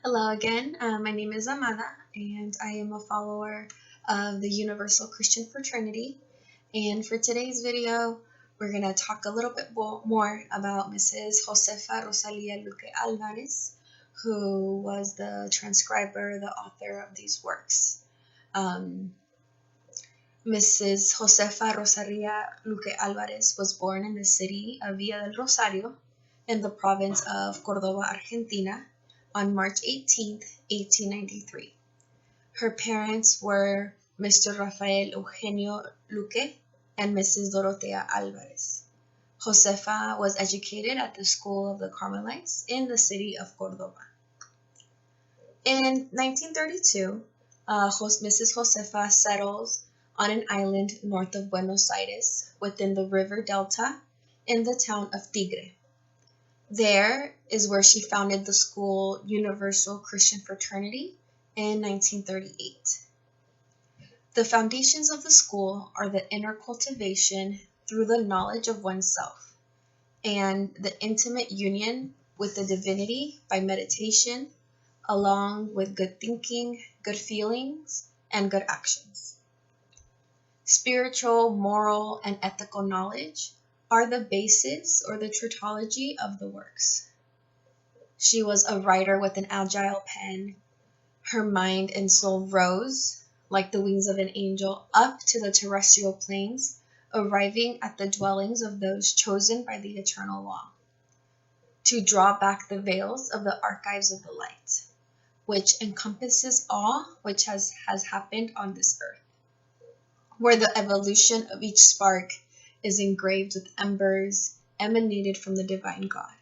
Hello again. My name is Amada, and I am a follower of the Universal Christian Fraternity. And for today's video, we're going to talk a little bit more about Mrs. Josefa Rosalia Luque Alvarez, who was the transcriber, the author of these works. Mrs. Josefa Rosalia Luque Alvarez was born in the city of Villa del Rosario in the province of Córdoba, Argentina, on March 18, 1893. Her parents were Mr. Rafael Eugenio Luque and Mrs. Dorotea Alvarez. Josefa was educated at the School of the Carmelites in the city of Córdoba. In 1932, Mrs. Josefa settles on an island north of Buenos Aires within the river delta in the town of Tigre. There is where she founded the school Universal Christian Fraternity in 1938. The foundations of the school are the inner cultivation through the knowledge of oneself and the intimate union with the divinity by meditation, along with good thinking, good feelings, and good actions. Spiritual, moral, and ethical knowledge are the basis or the tautology of the works. She was a writer with an agile pen. Her mind and soul rose, like the wings of an angel, up to the terrestrial planes, arriving at the dwellings of those chosen by the eternal law, to draw back the veils of the archives of the light, which encompasses all which has happened on this earth, where the evolution of each spark is engraved with embers emanated from the divine God.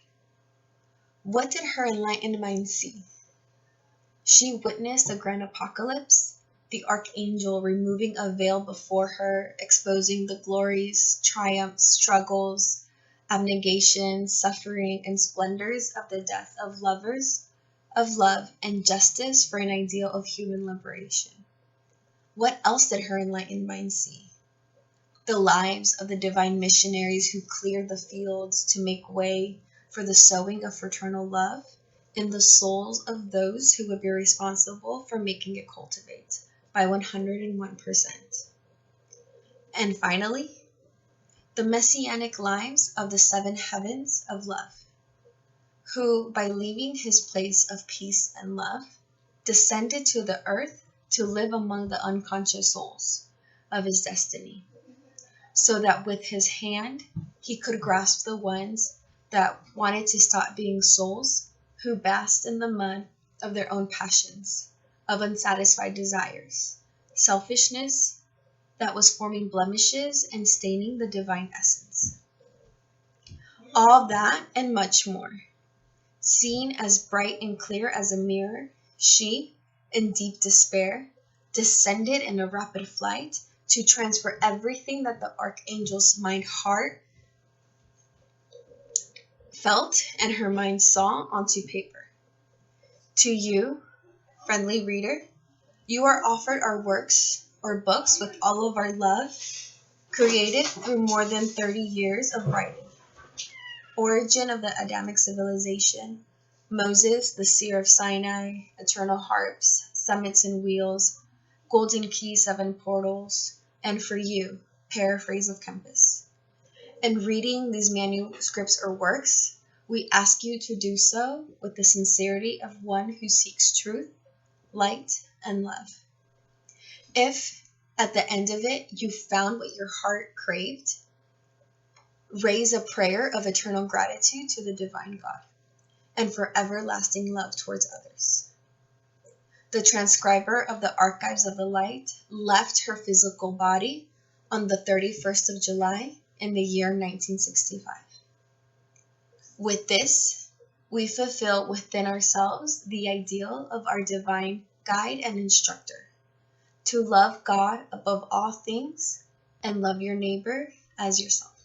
What did her enlightened mind see? She witnessed a grand apocalypse, the archangel removing a veil before her, exposing the glories, triumphs, struggles, abnegation, suffering, and splendors of the death of lovers, of love and justice for an ideal of human liberation. What else did her enlightened mind see? The lives of the divine missionaries who cleared the fields to make way for the sowing of fraternal love in the souls of those who would be responsible for making it cultivate by 101%. And finally, the messianic lives of the seven heavens of love, who, by leaving his place of peace and love, descended to the earth to live among the unconscious souls of his destiny, so that with his hand he could grasp the ones that wanted to stop being souls who basked in the mud of their own passions, of unsatisfied desires, selfishness that was forming blemishes and staining the divine essence. All that and much more, seen as bright and clear as a mirror, she, in deep despair, descended in a rapid flight to transfer everything that the archangel's mind, heart, felt, and her mind saw onto paper. To you, friendly reader, you are offered our works or books with all of our love, created through more than 30 years of writing. Origin of the Adamic civilization, Moses, the seer of Sinai, eternal harps, summits and wheels, golden key, seven portals, and for you, paraphrase of compass. In reading these manuscripts or works, we ask you to do so with the sincerity of one who seeks truth, light, and love. If, at the end of it, you found what your heart craved, raise a prayer of eternal gratitude to the divine God and for everlasting love towards others. The transcriber of the Archives of the Light left her physical body on the 31st of July in the year 1965. With this, we fulfill within ourselves the ideal of our divine guide and instructor, to love God above all things and love your neighbor as yourself.